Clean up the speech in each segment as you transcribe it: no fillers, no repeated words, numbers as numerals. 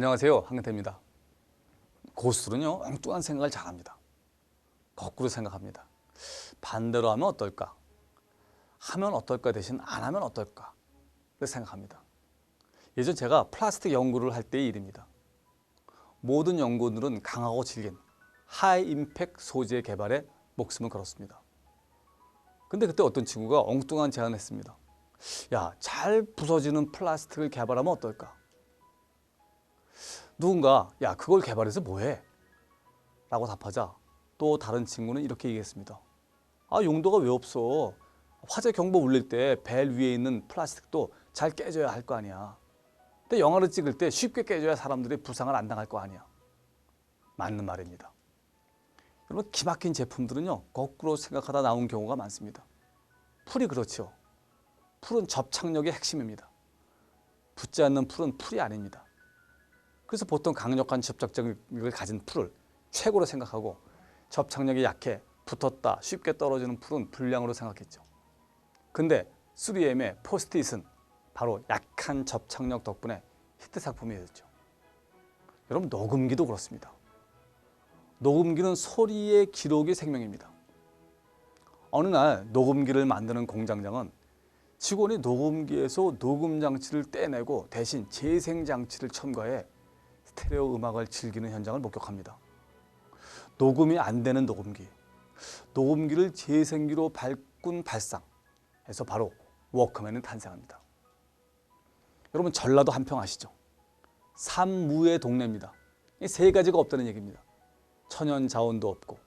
안녕하세요, 한근태입니다. 고수들은요, 엉뚱한 생각을 잘합니다. 거꾸로 생각합니다. 반대로 하면 어떨까? 하면 어떨까 대신 안 하면 어떨까? 를 생각합니다. 예전 제가 플라스틱 연구를 할 때의 일입니다. 모든 연구원들은 강하고 질긴 하이 임팩트 소재 개발에 목숨을 걸었습니다. 근데 그때 어떤 친구가 엉뚱한 제안을 했습니다. 야, 잘 부서지는 플라스틱을 개발하면 어떨까? 누군가 야, 그걸 개발해서 뭐해? 라고 답하자 또 다른 친구는 이렇게 얘기했습니다. 아, 용도가 왜 없어? 화재 경보 울릴 때 벨 위에 있는 플라스틱도 잘 깨져야 할 거 아니야. 근데 영화를 찍을 때 쉽게 깨져야 사람들이 부상을 안 당할 거 아니야. 맞는 말입니다. 여러분, 기막힌 제품들은요, 거꾸로 생각하다 나온 경우가 많습니다. 풀이 그렇죠. 풀은 접착력의 핵심입니다. 붙지 않는 풀은 풀이 아닙니다. 그래서 보통 강력한 접착력을 가진 풀을 최고로 생각하고 접착력이 약해 붙었다 쉽게 떨어지는 풀은 불량으로 생각했죠. 근데 3M의 포스트잇은 바로 약한 접착력 덕분에 히트 상품이 됐죠. 여러분, 녹음기도 그렇습니다. 녹음기는 소리의 기록이 생명입니다. 어느 날 녹음기를 만드는 공장장은 직원이 녹음기에서 녹음 장치를 떼내고 대신 재생 장치를 첨가해 스테레오 음악을 즐기는 현장을 목격합니다. 녹음이 안 되는 녹음기, 녹음기를 재생기로 바꾼 발상에서 바로 워크맨은 탄생합니다. 여러분, 전라도 한평 아시죠? 삼무의 동네입니다. 이 세 가지가 없다는 얘기입니다. 천연 자원도 없고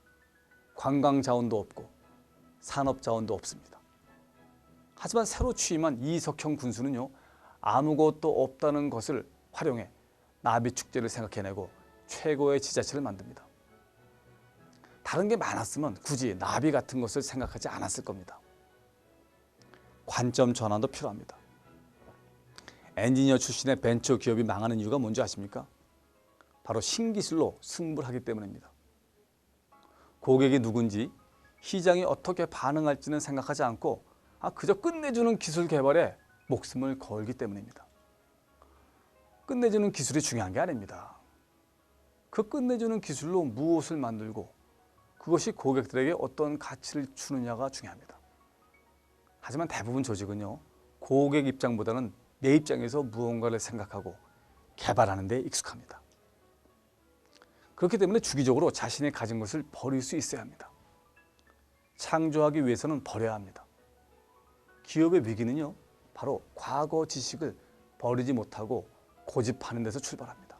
관광 자원도 없고 산업 자원도 없습니다. 하지만 새로 취임한 이석형 군수는요, 아무것도 없다는 것을 활용해 나비축제를 생각해내고 최고의 지자체를 만듭니다. 다른 게 많았으면 굳이 나비 같은 것을 생각하지 않았을 겁니다. 관점 전환도 필요합니다. 엔지니어 출신의 벤처 기업이 망하는 이유가 뭔지 아십니까? 바로 신기술로 승부를 하기 때문입니다. 고객이 누군지, 시장이 어떻게 반응할지는 생각하지 않고 그저 끝내주는 기술 개발에 목숨을 걸기 때문입니다. 끝내주는 기술이 중요한 게 아닙니다. 그 끝내주는 기술로 무엇을 만들고 그것이 고객들에게 어떤 가치를 주느냐가 중요합니다. 하지만 대부분 조직은요, 고객 입장보다는 내 입장에서 무언가를 생각하고 개발하는 데 익숙합니다. 그렇기 때문에 주기적으로 자신이 가진 것을 버릴 수 있어야 합니다. 창조하기 위해서는 버려야 합니다. 기업의 위기는요, 바로 과거 지식을 버리지 못하고 고집하는 데서 출발합니다.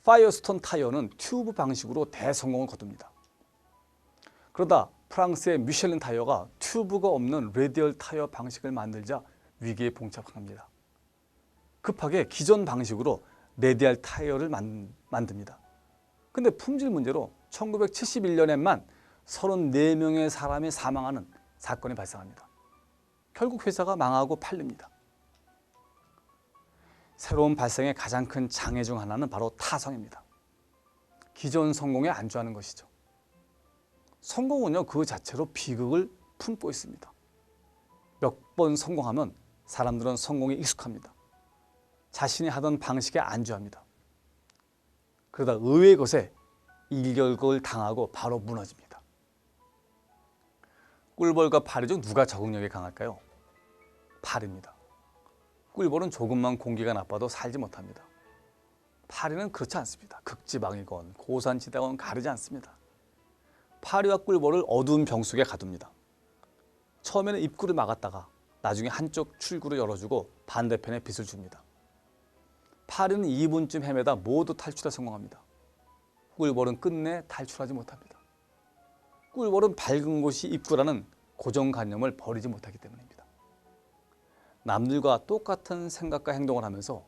파이어스톤 타이어는 튜브 방식으로 대성공을 거둡니다. 그러다 프랑스의 미슐린 타이어가 튜브가 없는 레디얼 타이어 방식을 만들자 위기에 봉착합니다. 급하게 기존 방식으로 레디얼 타이어를 만듭니다. 근데 품질 문제로 1971년에만 34명의 사람이 사망하는 사건이 발생합니다. 결국 회사가 망하고 팔립니다. 새로운 발상의 가장 큰 장애 중 하나는 바로 타성입니다. 기존 성공에 안주하는 것이죠. 성공은요, 그 자체로 비극을 품고 있습니다. 몇 번 성공하면 사람들은 성공에 익숙합니다. 자신이 하던 방식에 안주합니다. 그러다 의외의 것에 일격을 당하고 바로 무너집니다. 꿀벌과 파리 중 누가 적응력이 강할까요? 파리입니다. 꿀벌은 조금만 공기가 나빠도 살지 못합니다. 파리는 그렇지 않습니다. 극지방이건 고산지대건 가리지 않습니다. 파리와 꿀벌을 어두운 병 속에 가둡니다. 처음에는 입구를 막았다가 나중에 한쪽 출구를 열어주고 반대편에 빛을 줍니다. 파리는 2분쯤 헤매다 모두 탈출에 성공합니다. 꿀벌은 끝내 탈출하지 못합니다. 꿀벌은 밝은 곳이 입구라는 고정관념을 버리지 못하기 때문입니다. 남들과 똑같은 생각과 행동을 하면서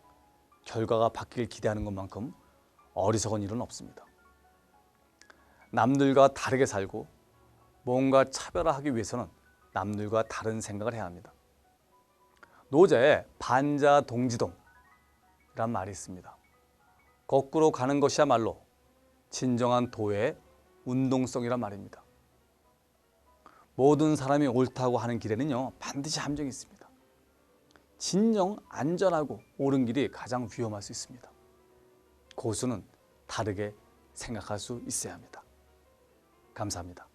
결과가 바뀌길 기대하는 것만큼 어리석은 일은 없습니다. 남들과 다르게 살고 뭔가 차별화하기 위해서는 남들과 다른 생각을 해야 합니다. 노제의 반자동지동이란 말이 있습니다. 거꾸로 가는 것이야말로 진정한 도의 운동성이란 말입니다. 모든 사람이 옳다고 하는 길에는요, 반드시 함정이 있습니다. 진정 안전하고 옳은 길이 가장 위험할 수 있습니다. 고수는 다르게 생각할 수 있어야 합니다. 감사합니다.